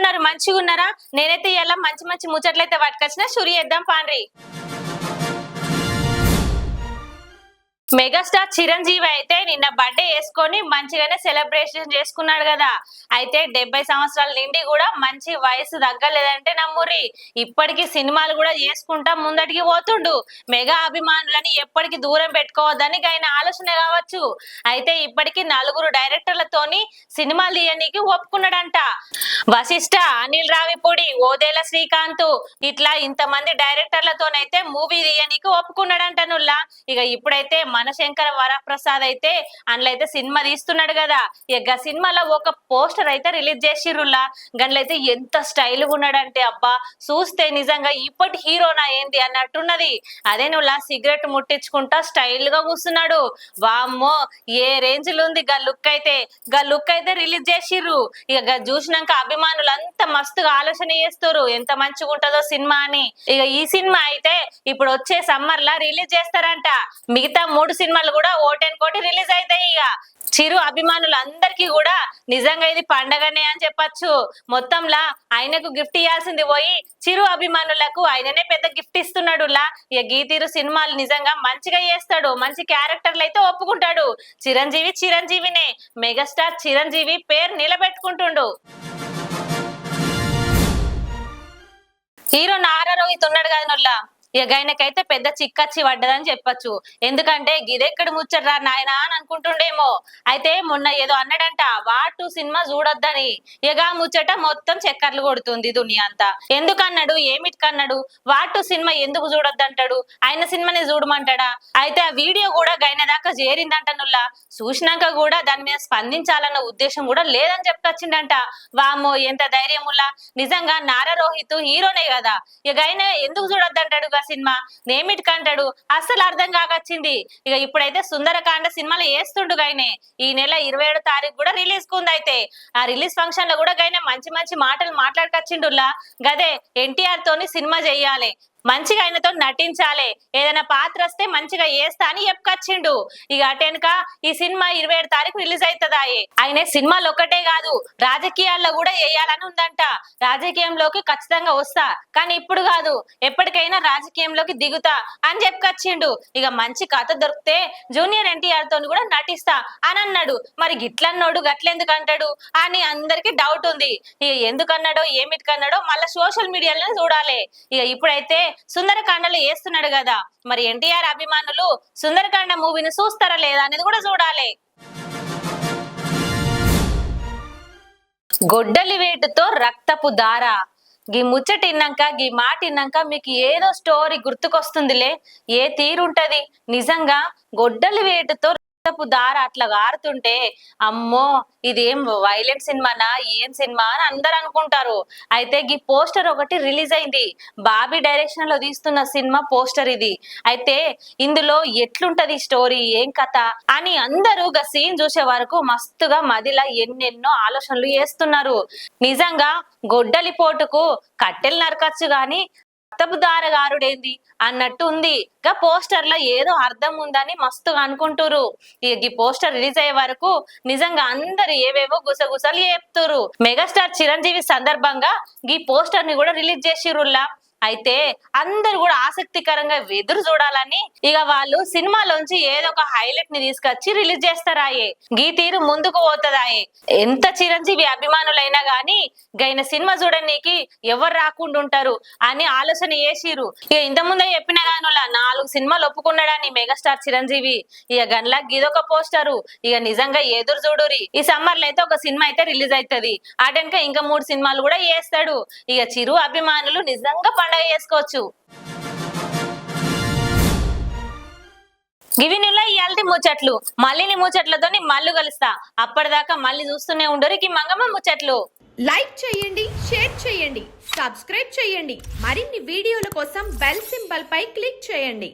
ఎట్లున్నారు? మంచిగున్నారా? నేనైతే ఇలా మంచి మంచి ముచ్చట్లయితే పట్టుకొచ్చిన షురు చేద్దాం పాండ్రి. మెగాస్టార్ చిరంజీవి అయితే నిన్న బర్త్డే చేసుకొని మంచిగానే సెలబ్రేషన్ చేసుకున్నాడు కదా. అయితే 70 సంవత్సరాల నిండి కూడా మంచి వయసు తగ్గలేదంటే నమ్మురి. ఇప్పటికీ సినిమాలు కూడా చేసుకుంటా ముందటికి పోతుండు. మెగా అభిమానులని ఎప్పటికీ దూరం పెట్టుకోవద్దని ఆయన ఆలోచన కావచ్చు. అయితే ఇప్పటికీ 4 డైరెక్టర్లతోని సినిమాలు తీయనీకి ఒప్పుకున్నాడంట. వశిష్ఠ, అనిల్ రావిపూడి, ఓదేల శ్రీకాంత్ ఇట్లా ఇంతమంది డైరెక్టర్లతోనైతే మూవీ తీయనీకి ఒప్పుకున్నాడంట నుల్లా. ఇక ఇప్పుడైతే మనశంకర వరప్రసాద్ అయితే అందులో అయితే సినిమా తీస్తున్నాడు కదా. ఇక సినిమాలో ఒక పోస్టర్ అయితే రిలీజ్ చేసిర్రులా. గండ్లో అయితే ఎంత స్టైల్ గా ఉన్నాడంటే అబ్బా చూస్తే నిజంగా ఇప్పటి హీరోనా ఏంది అన్నట్టున్నది. అదే నువ్వులా సిగరెట్ ముట్టించుకుంటా స్టైల్ గా కూస్తున్నాడు. వామ్మో ఏ రేంజ్ లో ఉంది గా లుక్ అయితే రిలీజ్ చేసిర్రు. ఇక చూసినాక అభిమానులు అంత మస్తుగా ఆలోచన చేస్తారు ఎంత మంచిగా ఉంటుందో సినిమా అని. ఇక ఈ సినిమా అయితే ఇప్పుడు వచ్చే సమ్మర్ లా రిలీజ్ చేస్తారంట. మిగతా 3 సినిమాలు కూడా ఓటెన్ రిలీజ్ అవుతాయి. ఇక చిరు అభిమానులందరికీ కూడా నిజంగా ఇది పండగనే అని చెప్పచ్చు. మొత్తంలా ఆయనకు గిఫ్ట్ ఇవ్వాల్సింది పోయి చిరు అభిమానులకు ఆయననే పెద్ద గిఫ్ట్ ఇస్తున్నాడు. ఇక గీతీరు సినిమాలు నిజంగా మంచిగా చేస్తాడు. మంచి క్యారెక్టర్లు అయితే ఒప్పుకుంటాడు. చిరంజీవినే మెగాస్టార్ చిరంజీవి పేరు నిలబెట్టుకుంటుండు. హీరో నారా రోహిత్ ఉన్నాడు కదా నుల్లా. ఇక ఆయనకైతే పెద్ద చిక్కచ్చి పడ్డదని చెప్పచ్చు. ఎందుకంటే గిదెక్కడ ముచ్చట్రా నాయనా అని అనుకుంటుండేమో. అయితే మొన్న ఏదో అన్నాడంట వాటు సినిమా చూడొద్దని. ఇక ముచ్చట మొత్తం చక్కర్లు కొడుతుంది దునియా అంతా. ఎందుకన్నాడు? ఏమిటికన్నాడు? వాటు సినిమా ఎందుకు చూడొద్దంటాడు? ఆయన సినిమాని చూడమంటాడా? అయితే ఆ వీడియో కూడా గైన దాకా చేరిందంట నుల్లా. చూసినాక కూడా దాని మీద స్పందించాలన్న ఉద్దేశం కూడా లేదని చెప్పుకొచ్చిండంట. వామ్మో ఎంత ధైర్యముల్లా. నిజంగా నారా రోహిత్ హీరోనే కదా. ఇక ఆయన ఎందుకు చూడొద్దంటాడు సినిమా? నేమిటికంటాడు? అస్సలు అర్థం కాకొచ్చింది. ఇక ఇప్పుడైతే సుందరకాండ సినిమాలు వేస్తుండు గైనే. ఈ నెల 27వ తారీఖు కూడా రిలీజ్ కుంది. అయితే ఆ రిలీజ్ ఫంక్షన్ లో కూడా గైనే మంచి మంచి మాటలు మాట్లాడుకొచ్చిండులా. గదే ఎన్టీఆర్ తోని సినిమా చెయ్యాలి, మంచిగా ఆయనతో నటించాలి, ఏదైనా పాత్ర వస్తే మంచిగా వేస్తా అని చెప్పుకొచ్చిండు. ఇక అటెనక ఈ సినిమా 27వ తారీఖు రిలీజ్ అవుతుందాయే. ఆయన సినిమాలు ఒక్కటే కాదు రాజకీయాల్లో కూడా వేయాలని ఉందంట. రాజకీయంలోకి ఖచ్చితంగా వస్తా, కానీ ఇప్పుడు కాదు, ఎప్పటికైనా రాజకీయంలోకి దిగుతా అని చెప్పుకొచ్చిండు. ఇక మంచి కథ దొరికితే జూనియర్ ఎన్టీఆర్ తోని కూడా నటిస్తా అని అన్నాడు. మరి గిట్లన్నాడు గట్లెందుకు అంటాడు అని అందరికి డౌట్ ఉంది. ఇక ఎందుకన్నాడో ఏమిటికన్నాడో మళ్ళీ సోషల్ మీడియాలో చూడాలి. ఇక ఇప్పుడైతే సుందరకాండలో వేస్తున్నాడు కదా, మరి ఎన్టీఆర్ అభిమానులు సుందరకాండ మూవీని చూస్తారా లేదా అనేది కూడా చూడాలి. గొడ్డలి వేటుతో రక్తపు దార. గీ ముచ్చటిన్నాక గీ మాట విన్నాక మీకు ఏదో స్టోరీ గుర్తుకొస్తుందిలే. ఏ తీరుంటది నిజంగా. గొడ్డలి వేటుతో దార అట్లా గారుతుంటే అమ్మో ఇదేం వైలెంట్ సినిమానా ఏం సినిమా అని అందరు అనుకుంటారు. అయితే ఈ పోస్టర్ ఒకటి రిలీజ్ అయింది. బాబీ డైరెక్షన్ లో తీస్తున్న సినిమా పోస్టర్ ఇది. అయితే ఇందులో ఎట్లుంటది స్టోరీ, ఏం కథ అని అందరూ గా సీన్ చూసే వరకు మస్తుగా మదిలా ఎన్నెన్నో ఆలోచనలు చేస్తున్నారు. నిజంగా గొడ్డలి పోటుకు కట్టెలు నరకచ్చు గాని రక్తపు దారగారుడేంది అన్నట్టు ఉంది. గా పోస్టర్ లో ఏదో అర్థం ఉందని మస్తుగా అనుకుంటురు. ఈ పోస్టర్ రిలీజ్ అయ్యే వరకు నిజంగా అందరు ఏవేవో గుసగుసలు చెప్తురు. మెగాస్టార్ చిరంజీవి సందర్భంగా ఈ పోస్టర్ ని కూడా రిలీజ్ చేసిరుల్లా. అయితే అందరు కూడా ఆసక్తికరంగా ఎదురు చూడాలని ఇక వాళ్ళు సినిమాలోంచి ఏదో ఒక హైలైట్ ని తీసుకొచ్చి రిలీజ్ చేస్తారాయే. గీ తీరు ముందుకు పోతుందాయే. ఎంత చిరంజీవి అభిమానులైనా గాని గైన సినిమా చూడనీకి ఎవరు రాకుండా ఉంటారు అని ఆలోచన చేసిరు. ఇక ఇంతకుముందే చెప్పిన గాను 4 సినిమాలు ఒప్పుకున్నాడని మెగాస్టార్ చిరంజీవి. ఇక గన్లా గిదొక పోస్టరు. ఇక నిజంగా ఎదురు చూడురి. ఈ సమ్మర్ లో అయితే ఒక సినిమా అయితే రిలీజ్ అవుతుంది. అటెనక ఇంకా 3 సినిమాలు కూడా చేస్తాడు. ఇక చిరు అభిమానులు నిజంగా పండగ చేసుకోవచ్చు. గివి నిల్ల ఇయాల్టి ముచ్చట్లు. మళ్ళీ ముచ్చట్లతో మళ్ళీ కలుస్తా. అప్పటిదాకా మళ్ళీ చూస్తూనే ఉండరు ఈ మంగమ్మ ముచ్చట్లు. లైక్ చేయండి, షేర్ చేయండి, సబ్స్క్రైబ్ చేయండి. మరిన్ని వీడియోల కోసం బెల్ సింబల్ పై క్లిక్ చేయండి.